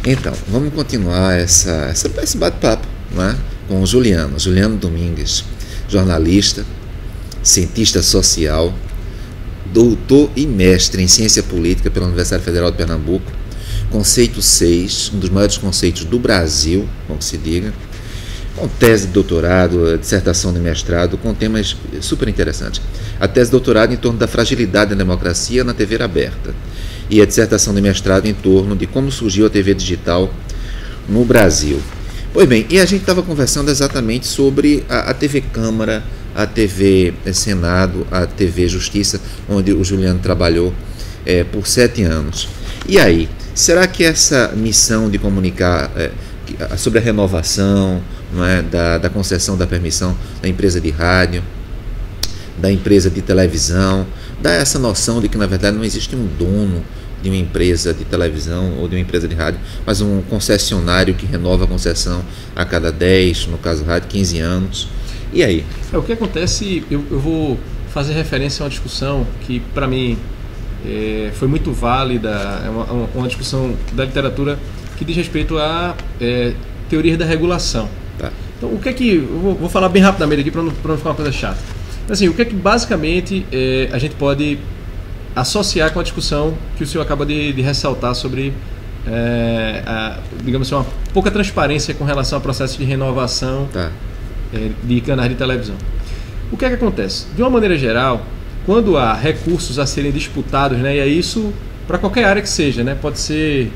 Então, vamos continuar esse bate-papo, não é? Com o Juliano Domingues, jornalista, cientista social, doutor e mestre em ciência política pela Universidade Federal de Pernambuco, conceito 6, um dos maiores conceitos do Brasil, como se diga, com tese de doutorado, dissertação de mestrado, com temas super interessantes. A tese de doutorado em torno da fragilidade da democracia na TV aberta e a dissertação de mestrado em torno de como surgiu a TV digital no Brasil. Pois bem, e a gente estava conversando exatamente sobre a TV Câmara, a TV Senado, a TV Justiça, onde o Juliano trabalhou por 7 anos. E aí, será que essa missão de comunicar sobre a renovação, não é, da concessão da permissão da empresa de rádio, da empresa de televisão, dá essa noção de que, na verdade, não existe um dono de uma empresa de televisão ou de uma empresa de rádio, mas um concessionário que renova a concessão a cada 10, no caso rádio, 15 anos. E aí? O que acontece, eu vou fazer referência a uma discussão que, para mim, foi muito válida, é uma discussão da literatura que diz respeito a teorias da regulação. Tá. Então, o que é que... Eu vou falar bem rapidamente aqui para não ficar uma coisa chata. Assim, o que é que basicamente a gente pode associar com a discussão que o senhor acaba de ressaltar sobre, digamos assim, uma pouca transparência com relação ao processo de renovação de canais de televisão. O que é que acontece? De uma maneira geral, quando há recursos a serem disputados, né, e é isso para qualquer área que seja, né, pode ser,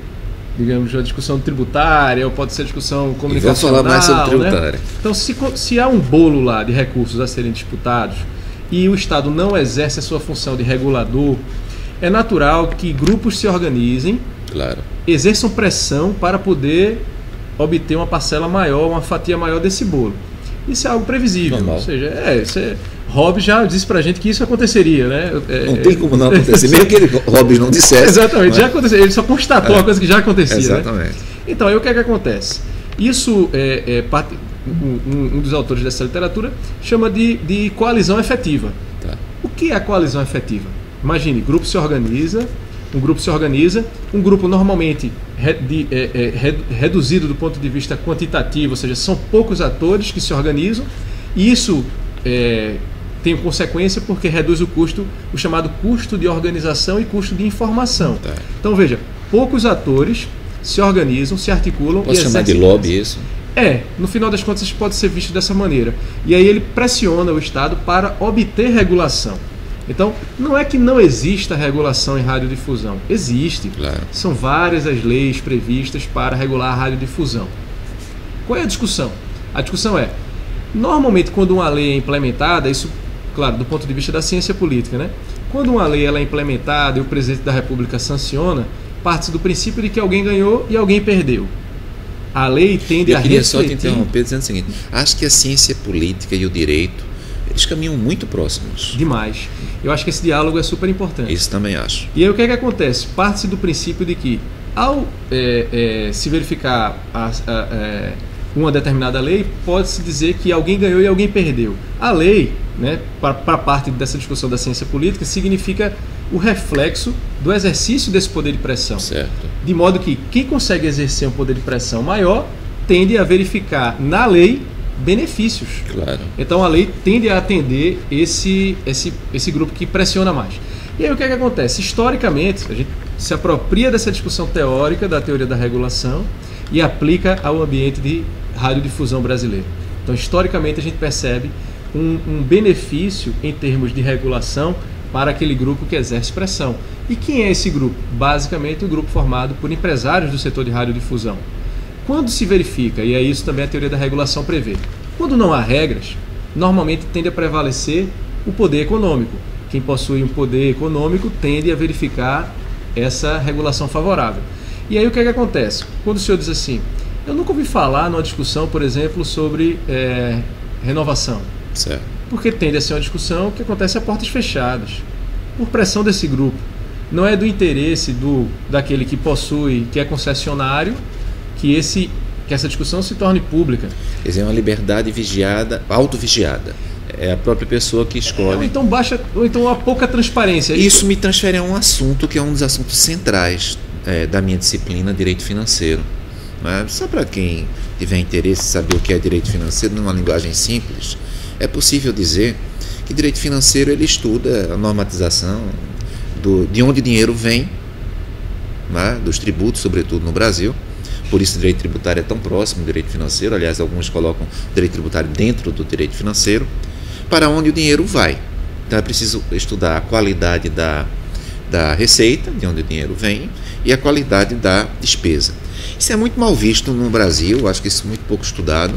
digamos, uma discussão tributária, ou pode ser discussão comunicacional. Vamos falar mais sobre tributária. Né? Então, se há um bolo lá de recursos a serem disputados e o Estado não exerce a sua função de regulador, é natural que grupos se organizem, exerçam pressão para poder obter uma parcela maior, uma fatia maior desse bolo. Isso é algo previsível. Normal. Ou seja, Hobbes já disse pra gente que isso aconteceria, né? Não tem como não acontecer, mesmo que Hobbes não dissesse. Exatamente, já aconteceu. Ele só constatou uma coisa que já acontecia. Exatamente. Né? Então, aí o que é que acontece? Isso, um dos autores dessa literatura chama de coalizão efetiva. Tá. O que é a coalizão efetiva? Imagine, um grupo se organiza, um grupo normalmente reduzido do ponto de vista quantitativo, ou seja, são poucos atores que se organizam, e isso tem consequência porque reduz o chamado custo de organização e custo de informação. Tá. Então veja, poucos atores se organizam, se articulam. Posso chamar de lobby isso? No final das contas pode ser visto dessa maneira. E aí ele pressiona o Estado para obter regulação. Então, não é que não exista regulação em radiodifusão. Existe. Claro. São várias as leis previstas para regular a radiodifusão. Qual é a discussão? A discussão é, normalmente quando uma lei é implementada, isso, claro, do ponto de vista da ciência política, né? Quando uma lei ela é implementada e o presidente da República sanciona, parte do princípio de que alguém ganhou e alguém perdeu. A lei tende a refletir... Eu queria só te interromper dizendo o seguinte, acho que a ciência política e o direito, eles caminham muito próximos. Demais. Eu acho que esse diálogo é super importante. Isso também acho. E aí o que é que acontece? Parte-se do princípio de que, ao se verificar uma determinada lei, pode-se dizer que alguém ganhou e alguém perdeu. A lei, né, para parte dessa discussão da ciência política, significa o reflexo do exercício desse poder de pressão. Certo. De modo que quem consegue exercer um poder de pressão maior tende a verificar na lei benefícios. Claro. Então a lei tende a atender esse grupo que pressiona mais. E aí o que é que acontece? Historicamente, a gente se apropria dessa discussão teórica da teoria da regulação e aplica ao ambiente de radiodifusão brasileiro. Então, historicamente, a gente percebe um benefício em termos de regulação para aquele grupo que exerce pressão. E quem é esse grupo? Basicamente, um grupo formado por empresários do setor de radiodifusão. Quando se verifica, e é isso também a teoria da regulação prevê, quando não há regras, normalmente tende a prevalecer o poder econômico. Quem possui um poder econômico tende a verificar essa regulação favorável. E aí o que é que acontece? Quando o senhor diz assim, eu nunca ouvi falar numa discussão, por exemplo, sobre renovação. Certo. Porque tende a ser uma discussão que acontece a portas fechadas, por pressão desse grupo. Não é do interesse daquele que possui, que é concessionário, que essa discussão se torne pública. Quer dizer, é uma liberdade vigiada, autovigiada. É a própria pessoa que escolhe. Ou então há pouca transparência. Isso me transfere a um assunto que é um dos assuntos centrais da minha disciplina Direito Financeiro. Só para quem tiver interesse em saber o que é direito financeiro, numa linguagem simples, é possível dizer que direito financeiro ele estuda a normatização de onde o dinheiro vem, dos tributos, sobretudo no Brasil. Por isso o direito tributário é tão próximo do direito financeiro. Aliás, alguns colocam o direito tributário dentro do direito financeiro, para onde o dinheiro vai. Então é preciso estudar a qualidade da receita, de onde o dinheiro vem, e a qualidade da despesa. Isso é muito mal visto no Brasil, acho que isso é muito pouco estudado.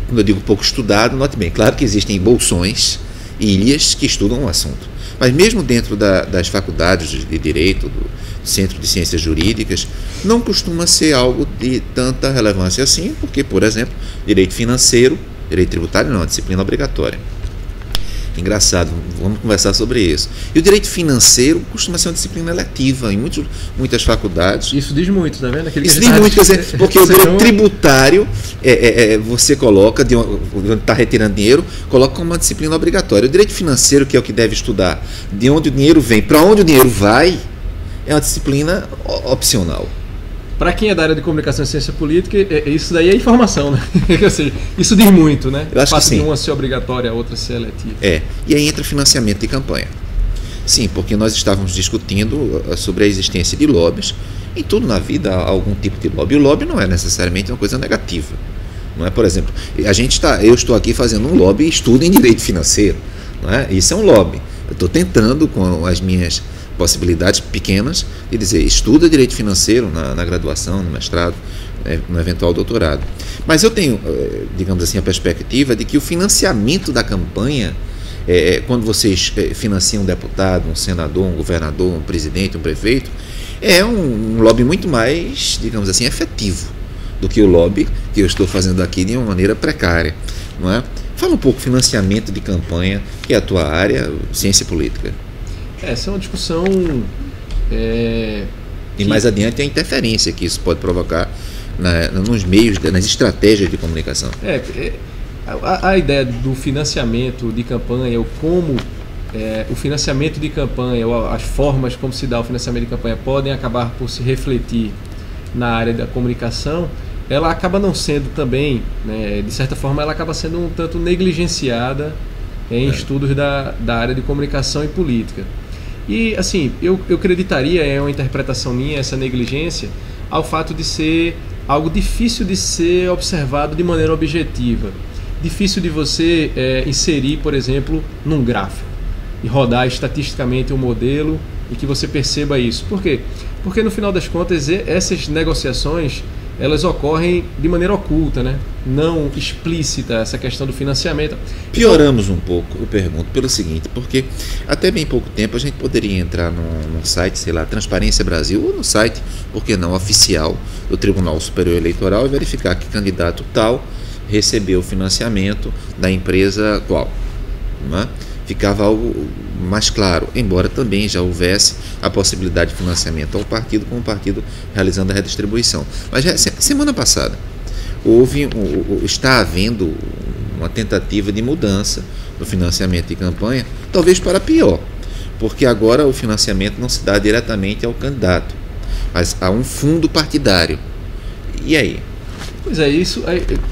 Quando eu digo pouco estudado, note bem, claro que existem bolsões, ilhas que estudam o assunto. Mas mesmo dentro das faculdades de Direito, do Centro de Ciências Jurídicas, não costuma ser algo de tanta relevância assim, porque, por exemplo, direito financeiro, direito tributário não, é disciplina obrigatória. Engraçado, vamos conversar sobre isso. E o direito financeiro costuma ser uma disciplina eletiva em muitas faculdades. Isso diz muito, tá vendo? Isso diz muito, quer dizer, porque o direito tributário, você coloca, de onde está retirando dinheiro, coloca como uma disciplina obrigatória. O direito financeiro, que é o que deve estudar, de onde o dinheiro vem, para onde o dinheiro vai, é uma disciplina opcional. Para quem é da área de comunicação e ciência política, isso daí é informação, né? Ou seja, isso diz muito, né? Eu acho que sim. De uma ser obrigatória, a outra ser eletiva. E aí entra financiamento de campanha. Sim, porque nós estávamos discutindo sobre a existência de lobbies. Em tudo na vida há algum tipo de lobby. O lobby não é necessariamente uma coisa negativa. Não é, por exemplo, eu estou aqui fazendo um lobby e estudo em direito financeiro. Não é? Isso é um lobby. Eu estou tentando, com as minhas possibilidades pequenas, de dizer, estuda direito financeiro na graduação, no mestrado, no eventual doutorado. Mas eu tenho, digamos assim, a perspectiva de que o financiamento da campanha, quando vocês financiam um deputado, um senador, um governador, um presidente, um prefeito, é um lobby muito mais, digamos assim, efetivo do que o lobby que eu estou fazendo aqui de uma maneira precária, não é? Fala um pouco de campanha, que é a tua área, ciência política. Essa é uma discussão... E mais adiante a interferência que isso pode provocar nos meios, nas estratégias de comunicação. A ideia do financiamento de campanha, ou como o financiamento de campanha, ou as formas como se dá o financiamento de campanha podem acabar por se refletir na área da comunicação, ela acaba não sendo também, né, de certa forma, ela acaba sendo um tanto negligenciada em estudos da área de comunicação e política. E, assim, eu acreditaria, é uma interpretação minha, essa negligência, ao fato de ser algo difícil de ser observado de maneira objetiva. Difícil de você inserir, por exemplo, num gráfico e rodar estatisticamente um modelo e que você perceba isso. Por quê? Porque, no final das contas, essas negociações, elas ocorrem de maneira oculta, né? Não explícita, essa questão do financiamento. Pioramos um pouco, eu pergunto, pelo seguinte, porque até bem pouco tempo a gente poderia entrar num site, sei lá, Transparência Brasil, ou no site, por que não, oficial do Tribunal Superior Eleitoral, e verificar que candidato tal recebeu financiamento da empresa qual, não é? Ficava algo mais claro, embora também já houvesse a possibilidade de financiamento ao partido, com o partido realizando a redistribuição. Mas semana passada está havendo uma tentativa de mudança no financiamento de campanha, talvez para pior, porque agora o financiamento não se dá diretamente ao candidato, mas a um fundo partidário. E aí? Pois é, isso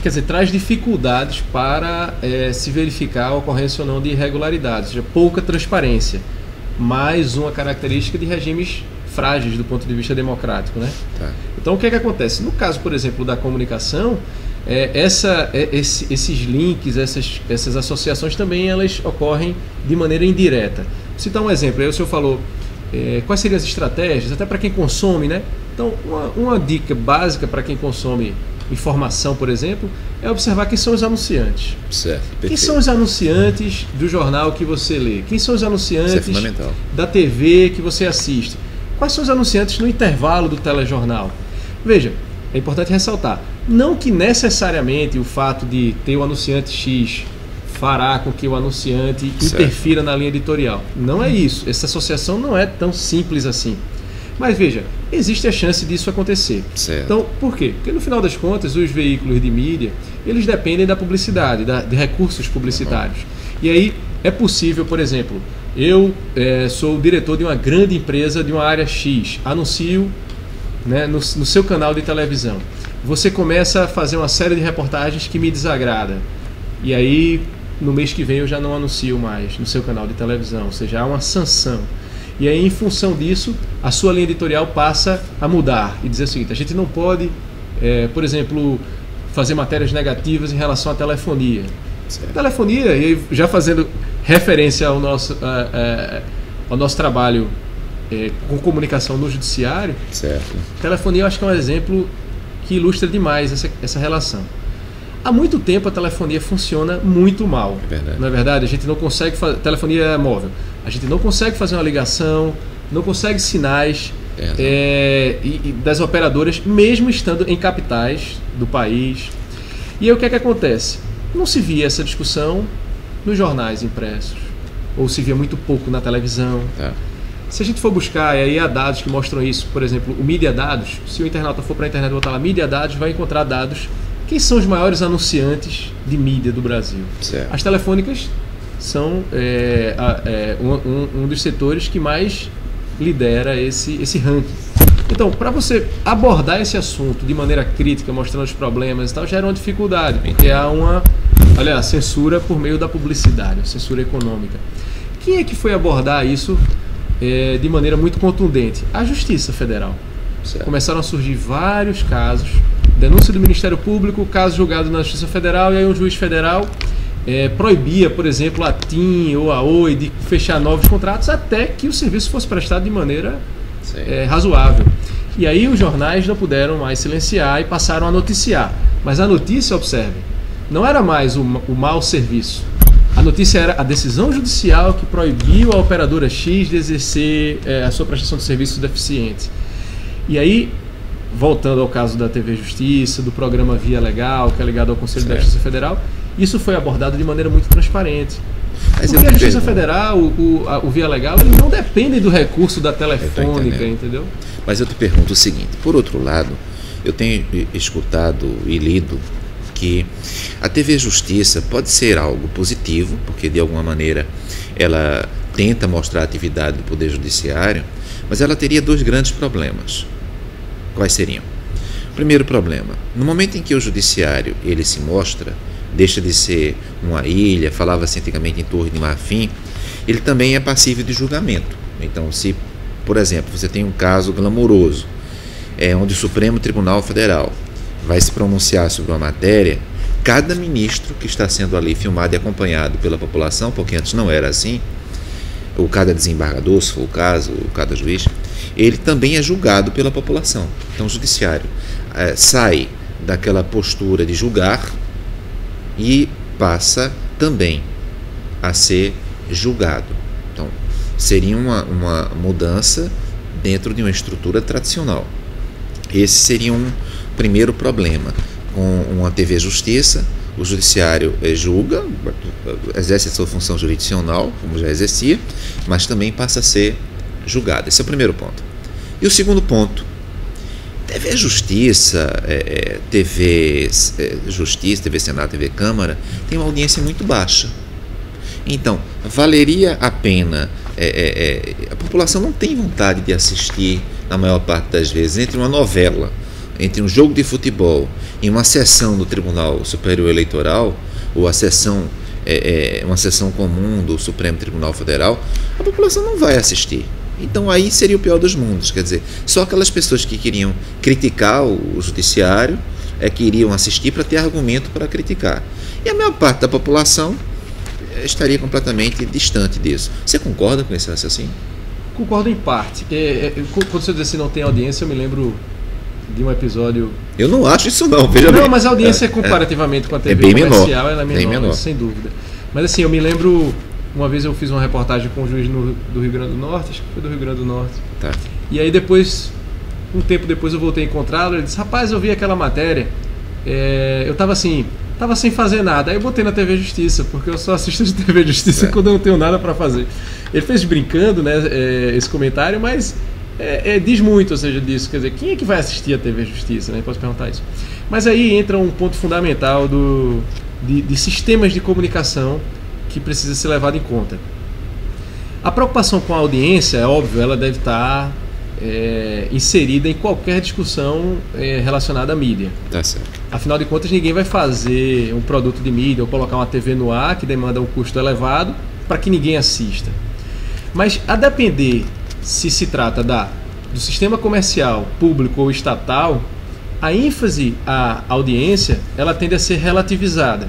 quer dizer, traz dificuldades para se verificar a ocorrência ou não de irregularidades, ou seja, pouca transparência, mais uma característica de regimes frágeis do ponto de vista democrático, né? Tá. Então, o que é que acontece? No caso, por exemplo, da comunicação, esses links, essas associações também elas ocorrem de maneira indireta. Vou citar um exemplo, aí o senhor falou quais seriam as estratégias, até para quem consome, né? Então, uma dica básica para quem consome informação, por exemplo, é observar quem são os anunciantes. Certo, perfeito. Quem são os anunciantes do jornal que você lê? Quem são os anunciantes da TV que você assiste? Quais são os anunciantes no intervalo do telejornal? Veja, é importante ressaltar, não que necessariamente o fato de ter o anunciante X fará com que o anunciante interfira na linha editorial. Não é isso. Essa associação não é tão simples assim. Mas veja, existe a chance disso acontecer. Certo. Então, por quê? Porque no final das contas, os veículos de mídia, eles dependem da publicidade, de recursos publicitários. E aí, É possível, por exemplo, eu sou o diretor de uma grande empresa de uma área X, anuncio, né, no seu canal de televisão. Você começa a fazer uma série de reportagens que me desagrada. E aí, no mês que vem, eu já não anuncio mais no seu canal de televisão. Ou seja, há uma sanção. E aí, em função disso, a sua linha editorial passa a mudar e dizer o seguinte: a gente não pode, por exemplo, fazer matérias negativas em relação à telefonia. Certo. Telefonia, e já fazendo referência ao nosso trabalho com comunicação no judiciário, certo. Telefonia eu acho que é um exemplo que ilustra demais essa relação. Há muito tempo a telefonia funciona muito mal. É verdade. Não é verdade? A gente não consegue fazer telefonia móvel. A gente não consegue fazer uma ligação, não consegue sinais das operadoras, mesmo estando em capitais do país. E aí o que é que acontece? Não se via essa discussão nos jornais impressos, ou se via muito pouco na televisão. Tá. Se a gente for buscar, e aí há dados que mostram isso, por exemplo, o Mídia Dados, se o internauta for para a internet e botar lá Mídia Dados, vai encontrar dados. Quem são os maiores anunciantes de mídia do Brasil? Certo. As telefônicas são um dos setores que mais lidera esse ranking. Então, para você abordar esse assunto de maneira crítica, mostrando os problemas e tal, gera uma dificuldade, porque há censura por meio da publicidade, censura econômica. Quem é que foi abordar isso de maneira muito contundente? A Justiça Federal. Certo. Começaram a surgir vários casos, denúncia do Ministério Público, caso julgado na Justiça Federal, e aí um juiz federal proibia, por exemplo, a TIM ou a Oi de fechar novos contratos até que o serviço fosse prestado de maneira razoável. E aí os jornais não puderam mais silenciar e passaram a noticiar. Mas a notícia, observe, não era mais o mau serviço. A notícia era a decisão judicial que proibiu a operadora X de exercer a sua prestação de serviços deficientes. E aí, voltando ao caso da TV Justiça, do programa Via Legal, que é ligado ao Conselho da Justiça Federal, isso foi abordado de maneira muito transparente. Porque a Justiça Federal, o Via Legal, eles não dependem do recurso da telefônica, entendeu? Mas eu te pergunto o seguinte: por outro lado, eu tenho escutado e lido que a TV Justiça pode ser algo positivo, porque de alguma maneira ela tenta mostrar a atividade do Poder Judiciário, mas ela teria dois grandes problemas. Quais seriam? Primeiro problema: no momento em que o Judiciário ele se mostra, deixa de ser uma ilha, falava-se antigamente em Torre de Marfim, ele também é passível de julgamento. Então, se, por exemplo, você tem um caso glamouroso, onde o Supremo Tribunal Federal vai se pronunciar sobre uma matéria, cada ministro que está sendo ali filmado e acompanhado pela população, porque antes não era assim, ou cada desembargador, se for o caso, ou cada juiz, ele também é julgado pela população. Então o judiciário sai daquela postura de julgar e passa também a ser julgado. Então seria uma mudança dentro de uma estrutura tradicional. Esse seria um primeiro problema. Com uma TV Justiça, o judiciário julga, exerce a sua função jurisdicional, como já exercia, mas também passa a ser julgado. Esse é o primeiro ponto. E o segundo ponto: TV Justiça, TV Senado, TV Câmara, tem uma audiência muito baixa. Então, valeria a pena, a população não tem vontade de assistir, na maior parte das vezes, entre uma novela, entre um jogo de futebol e uma sessão do Tribunal Superior Eleitoral, ou a sessão, uma sessão comum do Supremo Tribunal Federal, a população não vai assistir. Então aí seria o pior dos mundos, quer dizer, só aquelas pessoas que queriam criticar o judiciário que iriam assistir para ter argumento para criticar. E a maior parte da população estaria completamente distante disso. Você concorda com esse raciocínio? Concordo em parte. Quando você diz assim, não tem audiência, eu me lembro de um episódio... Eu não acho isso não, veja bem. Não, mas a audiência comparativamente com a TV bem comercial, menor, ela é menor, sem dúvida. Mas assim, eu me lembro, uma vez eu fiz uma reportagem com um juiz do Rio Grande do Norte, acho que foi do Rio Grande do Norte. Tá. E aí depois, um tempo depois eu voltei a encontrá-lo, ele disse: rapaz, eu vi aquela matéria, eu tava assim, tava sem fazer nada. Aí eu botei na TV Justiça, porque eu só assisto de TV Justiça quando eu não tenho nada para fazer. Ele fez brincando, né, esse comentário, mas diz muito, ou seja, disso. Quer dizer, quem é que vai assistir a TV Justiça, né? Posso perguntar isso. Mas aí entra um ponto fundamental de sistemas de comunicação que precisa ser levado em conta. A preocupação com a audiência, é óbvio, ela deve estar inserida em qualquer discussão relacionada à mídia. Tá certo. Afinal de contas, ninguém vai fazer um produto de mídia ou colocar uma TV no ar que demanda um custo elevado para que ninguém assista. Mas a depender se se trata do sistema comercial, público ou estatal, a ênfase à audiência ela tende a ser relativizada.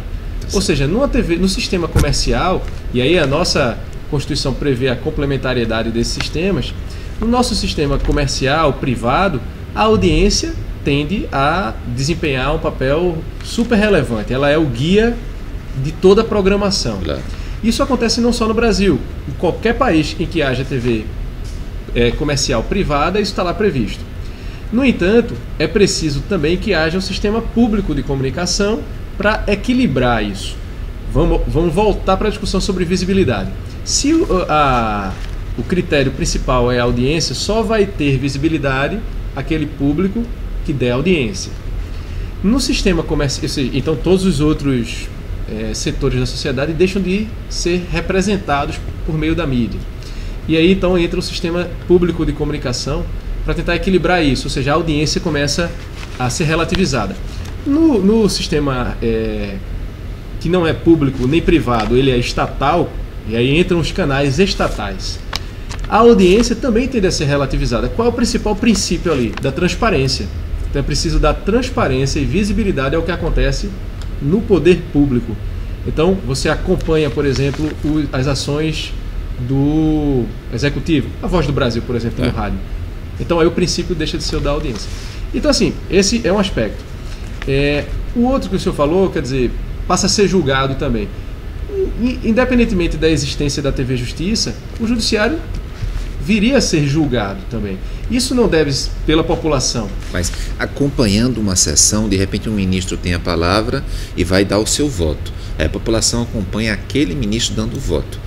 Ou seja, numa TV, no sistema comercial, e aí a nossa Constituição prevê a complementariedade desses sistemas, no nosso sistema comercial, privado, a audiência tende a desempenhar um papel super relevante. Ela é o guia de toda a programação. Claro. Isso acontece não só no Brasil. Em qualquer país em que haja TV comercial privada, isso está lá previsto. No entanto, é preciso também que haja um sistema público de comunicação para equilibrar isso. Vamos voltar para a discussão sobre visibilidade. Se o critério principal é a audiência, só vai ter visibilidade aquele público que der audiência. No sistema comercial, então todos os outros setores da sociedade deixam de ser representados por meio da mídia. E aí então entra o sistema público de comunicação para tentar equilibrar isso, ou seja, a audiência começa a ser relativizada. No sistema que não é público nem privado, ele é estatal, e aí entram os canais estatais. A audiência também tende a ser relativizada. Qual é o principal princípio ali? Da transparência. Então é preciso dar transparência e visibilidade ao que acontece no poder público. Então você acompanha, por exemplo, as ações do Executivo, a Voz do Brasil, por exemplo, no rádio. Então aí o princípio deixa de ser o da audiência. Então assim, esse é um aspecto. O outro que o senhor falou, quer dizer, passa a ser julgado também. Independentemente da existência da TV Justiça, o judiciário viria a ser julgado também. Isso não deve pela população. Mas acompanhando uma sessão, de repente um ministro tem a palavra e vai dar o seu voto. A população acompanha aquele ministro dando o voto.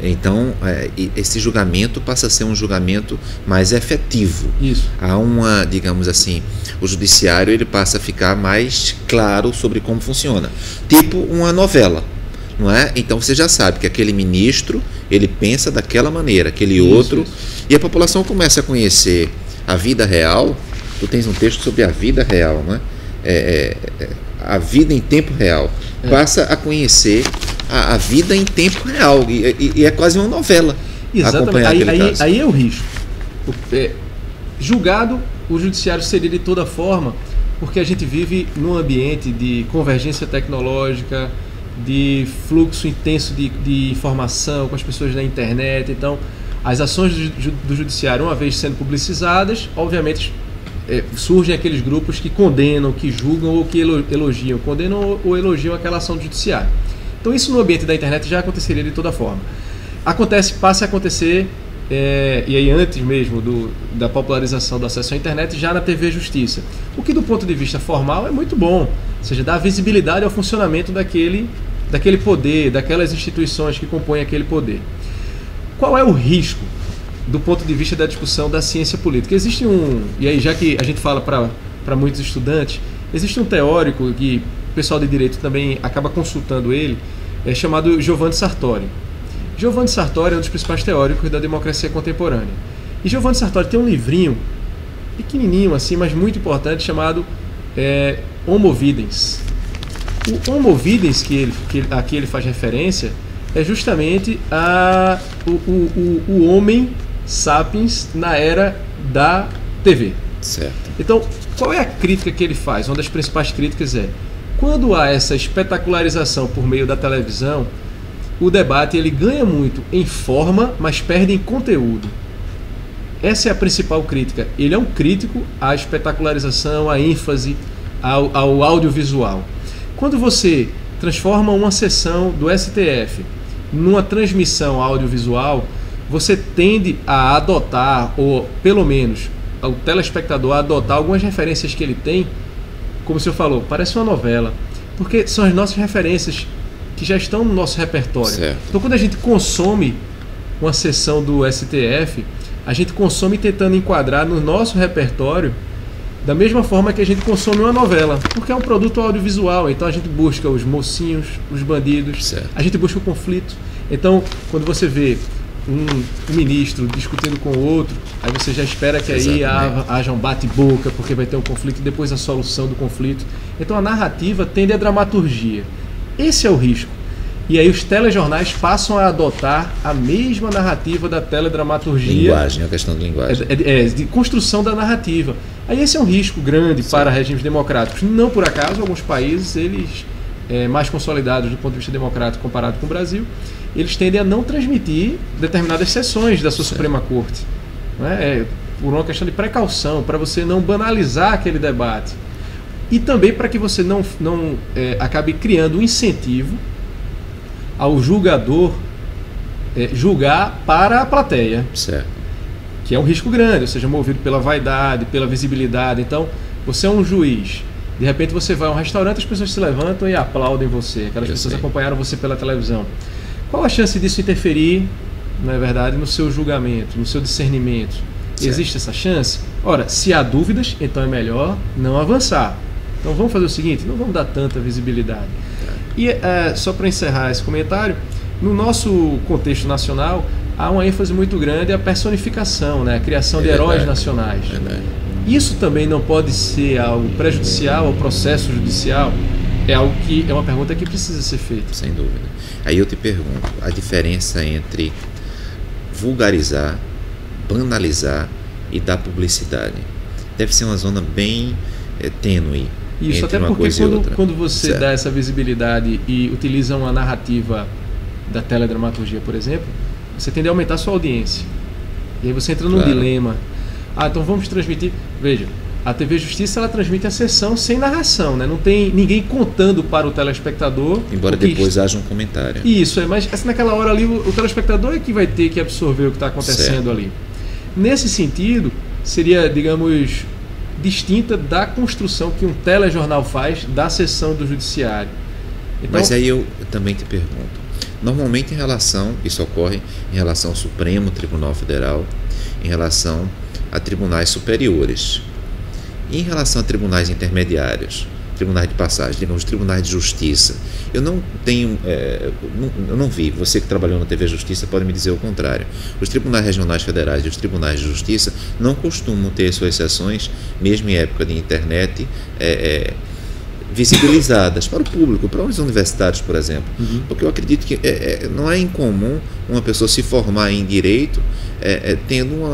Então, esse julgamento passa a ser um julgamento mais efetivo. Isso. Há uma, digamos assim, o judiciário ele passa a ficar mais claro sobre como funciona. Tipo uma novela, não é? Então você já sabe que aquele ministro, ele pensa daquela maneira, aquele outro. E a população começa a conhecer a vida real. Tu tens um texto sobre a vida real, não é? A vida em tempo real. Passa a conhecer a vida em tempo real e é quase uma novela. Exatamente. Aí é o risco. Julgado, o judiciário seria de toda forma, porque a gente vive num ambiente de convergência tecnológica, de fluxo intenso de informação com as pessoas na internet. Então, as ações do judiciário, uma vez sendo publicizadas, obviamente surgem aqueles grupos que condenam, que julgam ou que elogiam, condenam ou elogiam aquela ação do judiciário. Então isso no ambiente da internet já aconteceria de toda forma. Passa a acontecer, e aí antes mesmo da popularização do acesso à internet, já na TV Justiça. O que do ponto de vista formal é muito bom, ou seja, dá visibilidade ao funcionamento daquele poder, daquelas instituições que compõem aquele poder. Qual é o risco do ponto de vista da discussão da ciência política? Existe e aí já que a gente fala para muitos estudantes, existe um teórico que o pessoal de direito também acaba consultando ele, chamado Giovanni Sartori. Giovanni Sartori é um dos principais teóricos da democracia contemporânea. E Giovanni Sartori tem um livrinho, pequenininho assim, mas muito importante, chamado Homo Videns. O Homo Videns a que ele faz referência é justamente o homem sapiens na era da TV. Certo. Então, qual é a crítica que ele faz? Uma das principais críticas é: quando há essa espetacularização por meio da televisão, o debate ele ganha muito em forma, mas perde em conteúdo. Essa é a principal crítica. Ele é um crítico à espetacularização, à ênfase, ao audiovisual. Quando você transforma uma sessão do STF numa transmissão audiovisual, você tende a adotar, ou pelo menos o telespectador a adotar algumas referências que ele tem, como o senhor falou, parece uma novela, porque são as nossas referências que já estão no nosso repertório. Certo. Então quando a gente consome uma sessão do STF, a gente consome tentando enquadrar no nosso repertório Da mesma forma que a gente consome uma novela, porque é um produto audiovisual, então a gente busca os mocinhos, os bandidos, certo. A gente busca o conflito. Então, quando você vê um ministro discutindo com o outro, aí você já espera que aí haja um bate-boca, porque vai ter um conflito e depois a solução do conflito. Então a narrativa tende à dramaturgia. Esse é o risco. E aí os telejornais passam a adotar a mesma narrativa da teledramaturgia. Linguagem, é a questão de linguagem. De construção da narrativa. Aí esse é um risco grande para regimes democráticos. Não por acaso, alguns países, eles mais consolidados do ponto de vista democrático comparado com o Brasil, eles tendem a não transmitir determinadas sessões da sua Suprema Corte. Né? Por uma questão de precaução, para você não banalizar aquele debate. E também para que você não acabe criando um incentivo ao julgador julgar para a plateia. Certo. Que é um risco grande, ou seja, movido pela vaidade, pela visibilidade. Então, você é um juiz. De repente você vai a um restaurante, as pessoas se levantam e aplaudem você. Aquelas pessoas acompanharam você pela televisão. Qual a chance disso interferir, não é verdade, no seu julgamento, no seu discernimento? Certo. Existe essa chance? Ora, se há dúvidas, então é melhor não avançar. Então vamos fazer o seguinte, não vamos dar tanta visibilidade. E só para encerrar esse comentário, no nosso contexto nacional, há uma ênfase muito grande à personificação, né? A criação de heróis nacionais. Isso também não pode ser algo prejudicial ao processo judicial? É algo que é uma pergunta que precisa ser feita. Sem dúvida. Aí eu te pergunto, a diferença entre vulgarizar, banalizar e dar publicidade. Deve ser uma zona bem tênue. Isso, até porque quando você dá essa visibilidade e utiliza uma narrativa da teledramaturgia, por exemplo, você tende a aumentar a sua audiência. E aí você entra num dilema. Então vamos transmitir. Veja, a TV Justiça ela transmite a sessão sem narração, né? Não tem ninguém contando para o telespectador. Embora depois haja um comentário. Isso, mas naquela hora ali o telespectador é que vai ter que absorver o que está acontecendo ali. Nesse sentido, seria, digamos, distinta da construção que um telejornal faz da sessão do judiciário. Então, mas aí eu também te pergunto, normalmente isso ocorre em relação ao Supremo Tribunal Federal, em relação a tribunais superiores, e em relação a tribunais intermediários, tribunais de passagem, digamos, tribunais de justiça. Eu não tenho, eu não vi, você que trabalhou na TV Justiça pode me dizer o contrário. Os tribunais regionais federais e os tribunais de justiça não costumam ter suas sessões, mesmo em época de internet, visibilizadas para o público, para os universitários, por exemplo. Porque eu acredito que não é incomum uma pessoa se formar em direito tendo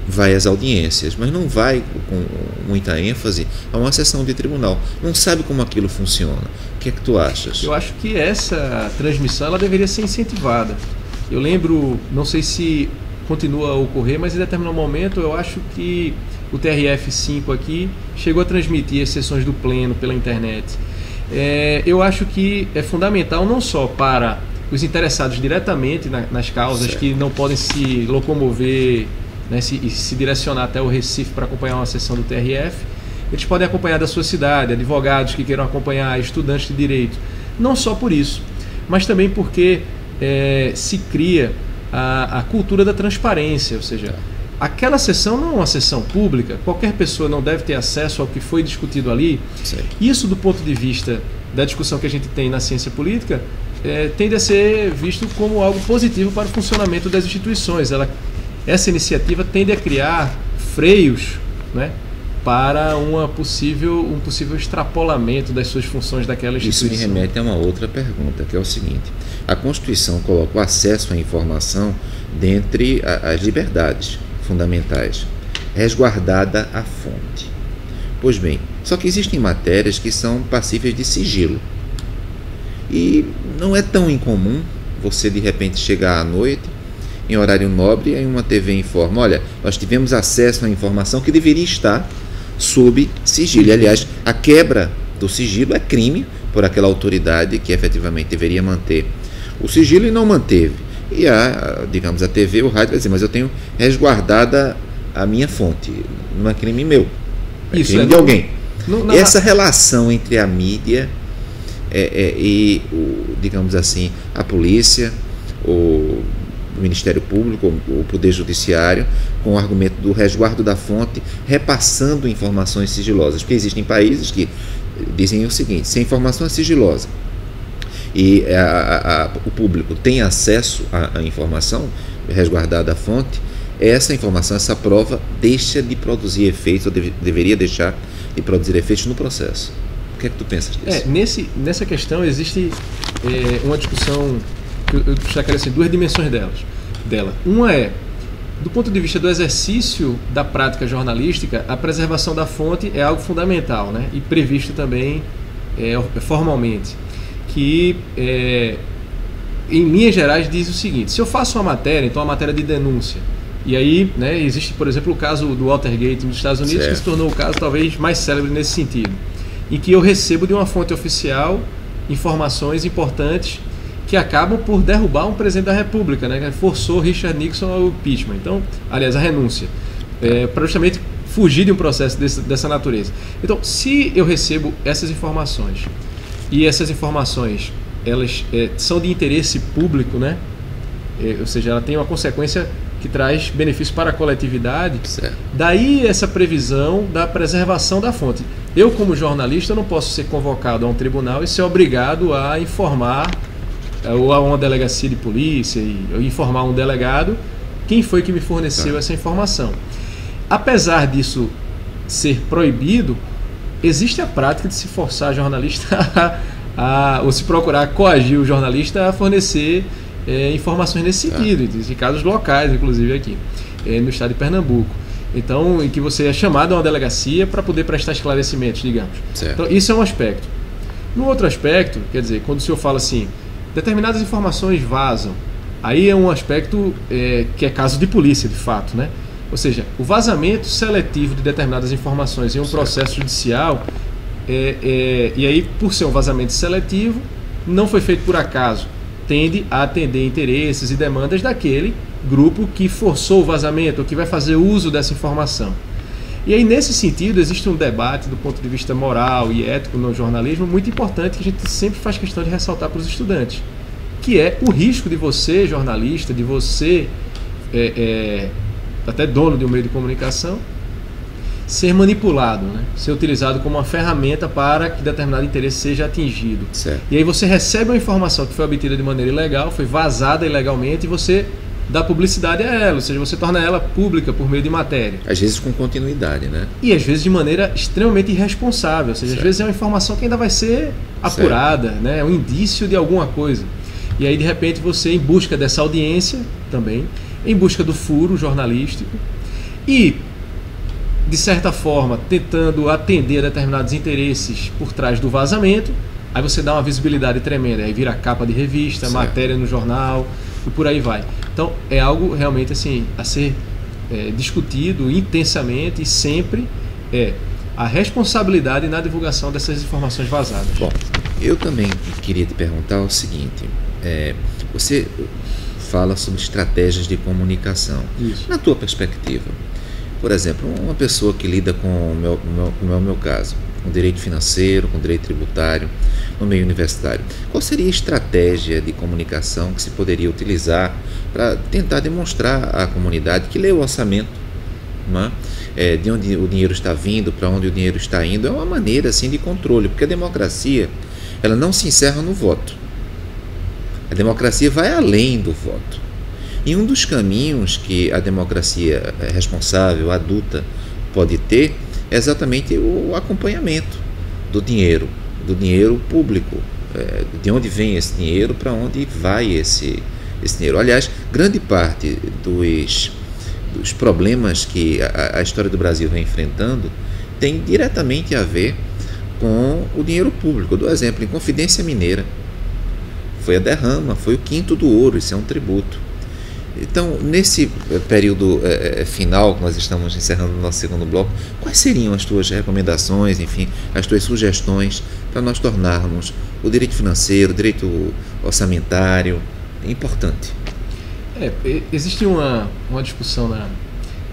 vai às audiências, mas não vai com muita ênfase a uma sessão de tribunal. Não sabe como aquilo funciona. O que é que tu achas? Eu acho que essa transmissão ela deveria ser incentivada. Eu lembro, não sei se continua a ocorrer, mas em determinado momento eu acho que o TRF5 aqui chegou a transmitir as sessões do Pleno pela internet. Eu acho que é fundamental não só para os interessados diretamente nas causas que não podem se locomover, né, se direcionar até o Recife para acompanhar uma sessão do TRF, eles podem acompanhar da sua cidade, advogados que queiram acompanhar, estudantes de direito. Não só por isso, mas também porque se cria a cultura da transparência, ou seja, aquela sessão não é uma sessão pública, qualquer pessoa não deve ter acesso ao que foi discutido ali. Sim. Isso, do ponto de vista da discussão que a gente tem na ciência política, tende a ser visto como algo positivo para o funcionamento das instituições. Essa iniciativa tende a criar freios, né, para um possível extrapolamento das suas funções daquela instituição. Isso me remete a uma outra pergunta, que é o seguinte: a Constituição coloca o acesso à informação dentre as liberdades fundamentais, resguardada a fonte. Pois bem, só que existem matérias que são passíveis de sigilo. E não é tão incomum você de repente chegar à noite, em horário nobre, e uma TV informa: olha, nós tivemos acesso à informação que deveria estar sob sigilo. Aliás, a quebra do sigilo é crime por aquela autoridade que efetivamente deveria manter o sigilo e não manteve. E digamos, a TV, o rádio vai dizer: mas eu tenho resguardada a minha fonte, não é crime meu, é crime de alguém. Essa relação entre a mídia e, digamos assim, a polícia, Ministério Público, o Poder Judiciário, com o argumento do resguardo da fonte, repassando informações sigilosas. Porque existem países que dizem o seguinte: se a informação é sigilosa e o público tem acesso à informação resguardada à fonte, essa informação, essa prova deixa de produzir efeitos, ou deveria deixar de produzir efeitos no processo. O que é que tu pensas disso? Nessa questão existe uma discussão que eu destacaria assim, duas dimensões dela. Uma é, do ponto de vista do exercício da prática jornalística, a preservação da fonte é algo fundamental, né? E previsto também formalmente, que em linhas gerais diz o seguinte: se eu faço uma matéria, então uma matéria de denúncia, e aí, né, existe, por exemplo, o caso do Watergate nos Estados Unidos, certo, que se tornou o caso talvez mais célebre nesse sentido, em que eu recebo de uma fonte oficial informações importantes que acabam por derrubar um presidente da República, né, que forçou Richard Nixon ao impeachment. Então, aliás, a renúncia, para justamente fugir de um processo dessa natureza. Então, se eu recebo essas informações, e essas informações elas são de interesse público, né, ou seja, ela tem uma consequência que traz benefício para a coletividade, certo, daí essa previsão da preservação da fonte. Eu, como jornalista, não posso ser convocado a um tribunal e ser obrigado a informar, ou a uma delegacia de polícia, ou informar um delegado quem foi que me forneceu essa informação. Apesar disso ser proibido, existe a prática de se forçar jornalista ou se procurar coagir o jornalista a fornecer informações nesse sentido, em casos locais, inclusive aqui no estado de Pernambuco. Então, em que você é chamado a uma delegacia para poder prestar esclarecimentos, digamos. Certo. Então, isso é um aspecto. No outro aspecto, quer dizer, quando o senhor fala assim, determinadas informações vazam, aí é um aspecto que é caso de polícia, de fato, né? Ou seja, o vazamento seletivo de determinadas informações em um processo judicial, e aí, por ser um vazamento seletivo, não foi feito por acaso, tende a atender interesses e demandas daquele grupo que forçou o vazamento, ou que vai fazer uso dessa informação. E aí, nesse sentido, existe um debate do ponto de vista moral e ético no jornalismo muito importante, que a gente sempre faz questão de ressaltar para os estudantes, que é o risco de você, jornalista, de você, até dono de um meio de comunicação, ser manipulado, né? Ser utilizado como uma ferramenta para que determinado interesse seja atingido. Certo. E aí você recebe uma informação que foi obtida de maneira ilegal, foi vazada ilegalmente, e você dá publicidade a ela, ou seja, você torna ela pública por meio de matéria. Às vezes com continuidade, né? E às vezes de maneira extremamente irresponsável, ou seja, certo, às vezes é uma informação que ainda vai ser apurada, certo, né? É um indício de alguma coisa. E aí, de repente, você, em busca dessa audiência também, em busca do furo jornalístico e, de certa forma, tentando atender a determinados interesses por trás do vazamento, aí você dá uma visibilidade tremenda, aí vira capa de revista, certo, matéria no jornal e por aí vai. Então, é algo realmente assim a ser discutido intensamente, e sempre a responsabilidade na divulgação dessas informações vazadas. Bom, eu também queria te perguntar o seguinte: você fala sobre estratégias de comunicação. Isso. Na tua perspectiva, por exemplo, uma pessoa que lida com o meu caso, com direito financeiro, com direito tributário, no meio universitário, qual seria a estratégia de comunicação que se poderia utilizar para tentar demonstrar à comunidade que lê o orçamento, não é? De onde o dinheiro está vindo, para onde o dinheiro está indo? É uma maneira assim de controle, porque a democracia, ela não se encerra no voto. A democracia vai além do voto. E um dos caminhos que a democracia responsável, adulta, pode ter é exatamente o acompanhamento do dinheiro público. De onde vem esse dinheiro, para onde vai esse dinheiro. Aliás, grande parte dos problemas que a história do Brasil vem enfrentando tem diretamente a ver com o dinheiro público. Eu dou exemplo, em Confidência Mineira. Foi a derrama, foi o quinto do ouro, isso é um tributo. Então, nesse período final, que nós estamos encerrando o nosso segundo bloco, quais seriam as tuas recomendações, enfim, as tuas sugestões para nós tornarmos o direito financeiro, o direito orçamentário importante? Existe uma discussão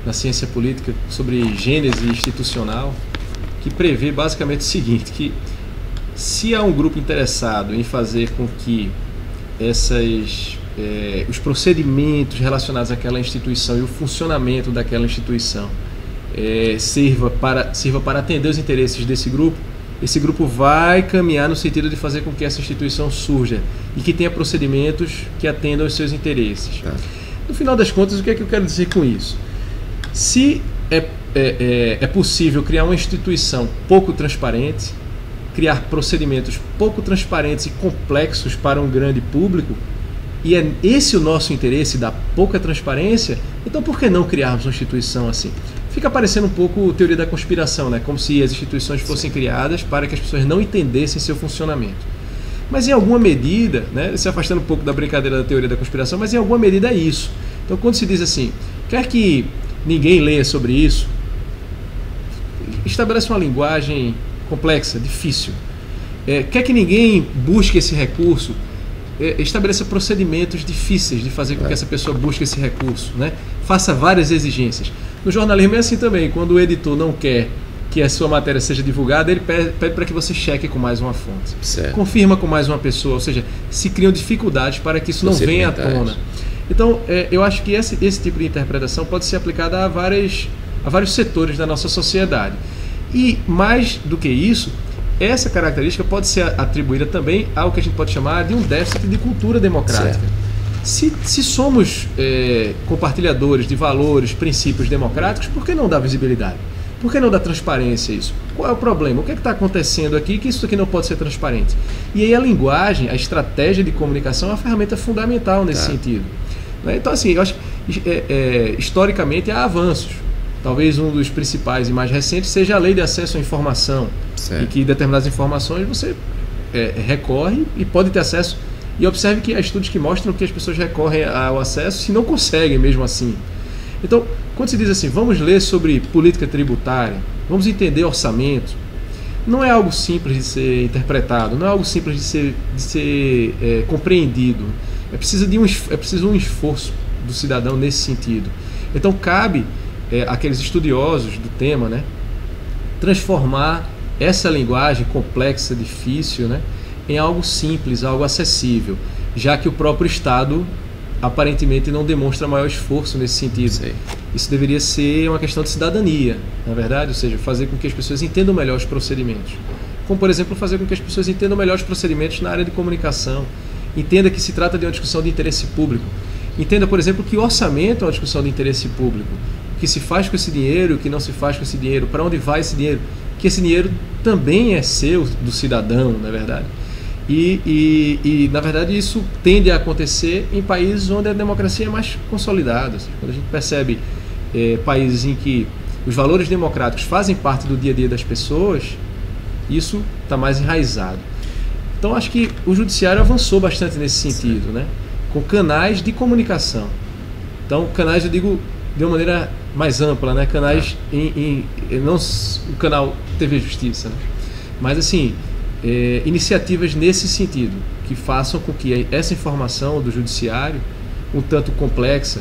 na ciência política sobre gênese institucional que prevê basicamente o seguinte, que se há um grupo interessado em fazer com que essas os procedimentos relacionados àquela instituição e o funcionamento daquela instituição sirva para atender os interesses desse grupo, esse grupo vai caminhar no sentido de fazer com que essa instituição surja e que tenha procedimentos que atendam aos seus interesses. No final das contas, o que é que eu quero dizer com isso? Se é possível criar uma instituição pouco transparente, criar procedimentos pouco transparentes e complexos para um grande público, e é esse o nosso interesse, da pouca transparência, então por que não criarmos uma instituição assim? Fica parecendo um pouco teoria da conspiração, né? Como se as instituições fossem criadas para que as pessoas não entendessem seu funcionamento. Mas em alguma medida, né, se afastando um pouco da brincadeira da teoria da conspiração, mas em alguma medida é isso. Então quando se diz assim, quer que ninguém leia sobre isso, estabelece uma linguagem complexa, difícil. Quer que ninguém busque esse recurso, estabeleça procedimentos difíceis de fazer com que essa pessoa busque esse recurso, né? Faça várias exigências. No jornalismo é assim também, quando o editor não quer que a sua matéria seja divulgada, ele pede para que você cheque com mais uma fonte, confirma com mais uma pessoa, ou seja, se criam dificuldades para que isso não venha à tona. Então, eu acho que esse tipo de interpretação pode ser aplicada a vários setores da nossa sociedade. E mais do que isso, essa característica pode ser atribuída também ao que a gente pode chamar de um déficit de cultura democrática. Se somos compartilhadores de valores, princípios democráticos, por que não dar visibilidade? Por que não dar transparência a isso? Qual é o problema? O que é que está acontecendo aqui que isso aqui não pode ser transparente? E aí a linguagem, a estratégia de comunicação é uma ferramenta fundamental nesse sentido. Então, assim, eu acho que historicamente há avanços. Talvez um dos principais e mais recentes seja a Lei de Acesso à Informação, em que determinadas informações você recorre e pode ter acesso. E observe que há estudos que mostram que as pessoas recorrem ao acesso se não conseguem mesmo assim. Então, quando se diz assim, vamos ler sobre política tributária, vamos entender orçamento, não é algo simples de ser interpretado, não é algo simples de ser compreendido. É preciso um esforço do cidadão nesse sentido. Então, cabe aqueles estudiosos do tema, né, transformar essa linguagem complexa, difícil, né, em algo simples, algo acessível, já que o próprio Estado aparentemente não demonstra maior esforço nesse sentido. Isso deveria ser uma questão de cidadania, na verdade, ou seja, fazer com que as pessoas entendam melhor os procedimentos. Como, por exemplo, fazer com que as pessoas entendam melhor os procedimentos na área de comunicação, entenda que se trata de uma discussão de interesse público, entenda, por exemplo, que o orçamento é uma discussão de interesse público, o que se faz com esse dinheiro, o que não se faz com esse dinheiro, para onde vai esse dinheiro, que esse dinheiro também é seu, do cidadão, na verdade. E na verdade, isso tende a acontecer em países onde a democracia é mais consolidada. Quando a gente percebe países em que os valores democráticos fazem parte do dia a dia das pessoas, isso está mais enraizado. Então, acho que o judiciário avançou bastante nesse sentido, né? Com canais de comunicação. Então, canais, eu digo de uma maneira mais ampla, né? Canais não o canal TV Justiça, né? Mas assim, iniciativas nesse sentido, que façam com que essa informação do judiciário, um tanto complexa,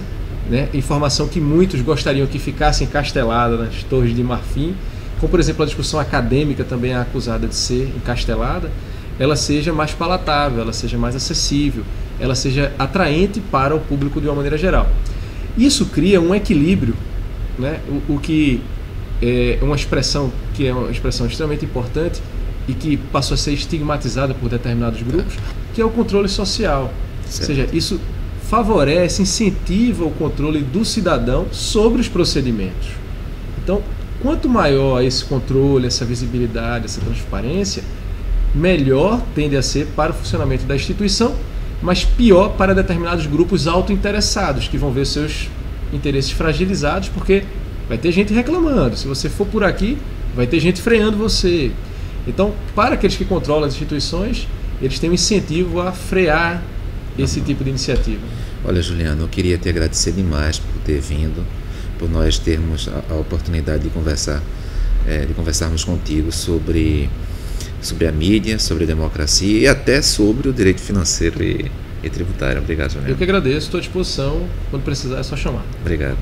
né? Informação que muitos gostariam que ficasse encastelada nas torres de marfim, como por exemplo a discussão acadêmica também é acusada de ser encastelada, ela seja mais palatável, ela seja mais acessível, ela seja atraente para o público de uma maneira geral. Isso cria um equilíbrio, né? O que é uma expressão extremamente importante e que passou a ser estigmatizada por determinados grupos, que é o controle social. Ou seja, isso favorece, incentiva o controle do cidadão sobre os procedimentos. Então, quanto maior esse controle, essa visibilidade, essa transparência, melhor tende a ser para o funcionamento da instituição, mas pior para determinados grupos autointeressados, que vão ver seus interesses fragilizados, porque vai ter gente reclamando. Se você for por aqui, vai ter gente freando você. Então, para aqueles que controlam as instituições, eles têm um incentivo a frear esse tipo de iniciativa. Olha, Juliano, eu queria te agradecer demais por ter vindo, por nós termos a oportunidade de conversarmos contigo sobre a mídia, sobre a democracia e até sobre o direito financeiro e tributário. Obrigado, Juliano. Eu que agradeço, estou à disposição. Quando precisar é só chamar. Obrigado.